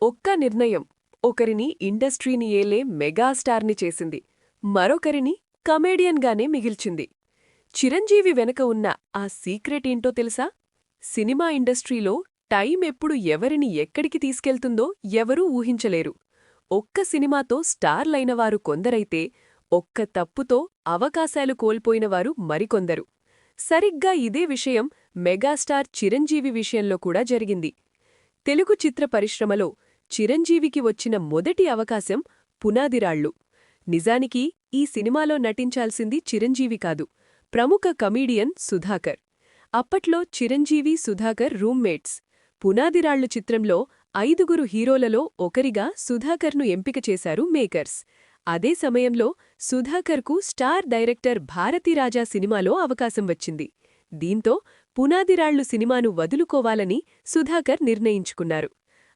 ఒక్క నిర్ణయం ఒకరిని ఇండస్ట్రీని ఏలే మెగాస్టార్ని చేసింది, మరొకరిని కమేడియన్గానే మిగిల్చింది. చిరంజీవి వెనక ఉన్న ఆ సీక్రెట్ ఏంటో తెలుసా? సినిమా ఇండస్ట్రీలో టైం ఎప్పుడు ఎవరిని ఎక్కడికి తీసుకెళ్తుందో ఎవరూ ఊహించలేరు. ఒక్క సినిమాతో స్టార్లైనవారు కొందరైతే, ఒక్క తప్పుతో అవకాశాలు కోల్పోయినవారు మరికొందరు. సరిగ్గా ఇదే విషయం మెగాస్టార్ చిరంజీవి విషయంలో కూడా జరిగింది. తెలుగు చిత్ర పరిశ్రమలో చిరంజీవికి వచ్చిన మొదటి అవకాశం పునాదిరాళ్లు. నిజానికి ఈ సినిమాలో నటించాల్సింది చిరంజీవి కాదు, ప్రముఖ కమీడియన్ సుధాకర్. అప్పట్లో చిరంజీవి, సుధాకర్ రూమ్మేట్స్. పునాదిరాళ్లు చిత్రంలో 5గురు హీరోలలో ఒకరిగా సుధాకర్ను ఎంపిక చేశారు మేకర్స్. అదే సమయంలో సుధాకర్కు స్టార్ డైరెక్టర్ భారతీరాజా సినిమాలో అవకాశం వచ్చింది. దీంతో పునాదిరాళ్లు సినిమాను వదులుకోవాలని సుధాకర్ నిర్ణయించుకున్నారు.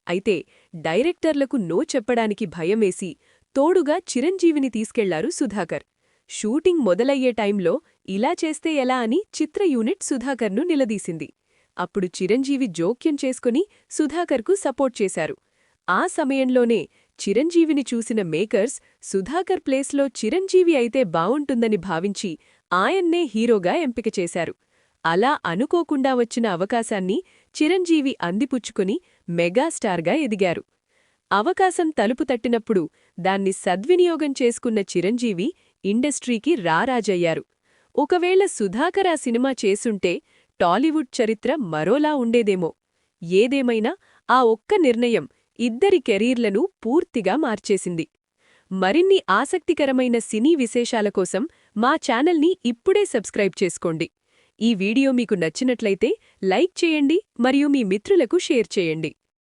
అయితే డైరెక్టర్లకు నో చెప్పడానికి భయమేసి తోడుగా చిరంజీవిని తీసుకెళ్లారు సుధాకర్. షూటింగ్ మొదలయ్యే టైంలో ఇలా చేస్తే ఎలా అని చిత్ర యూనిట్ సుధాకర్ను నిలదీసింది. అప్పుడు చిరంజీవి జోక్యం చేసుకుని సుధాకర్కు సపోర్ట్ చేశారు. ఆ సమయంలోనే చిరంజీవిని చూసిన మేకర్స్ సుధాకర్ ప్లేస్లో చిరంజీవి అయితే బావుంటుందని భావించి ఆయన్నే హీరోగా ఎంపిక చేశారు. అలా అనుకోకుండా వచ్చిన అవకాశాన్ని చిరంజీవి అందిపుచ్చుకుని మెగాస్టార్గా ఎదిగారు. అవకాశం తలుపు తట్టినప్పుడు దాన్ని సద్వినియోగం చేసుకున్న చిరంజీవి ఇండస్ట్రీకి రారాజయ్యారు. ఒకవేళ సుధాకర్ ఆ సినిమా చేసుంటే టాలీవుడ్ చరిత్ర మరోలా ఉండేదేమో. ఏదేమైనా ఆ ఒక్క నిర్ణయం ఇద్దరి కెరీర్లను పూర్తిగా మార్చేసింది. మరిన్ని ఆసక్తికరమైన సినీ విశేషాల కోసం మా ఛానల్ని ఇప్పుడే సబ్స్క్రైబ్ చేసుకోండి. ఈ వీడియో మీకు నచ్చినట్లయితే లైక్ చేయండి మరియు మీ మిత్రులకు షేర్ చేయండి.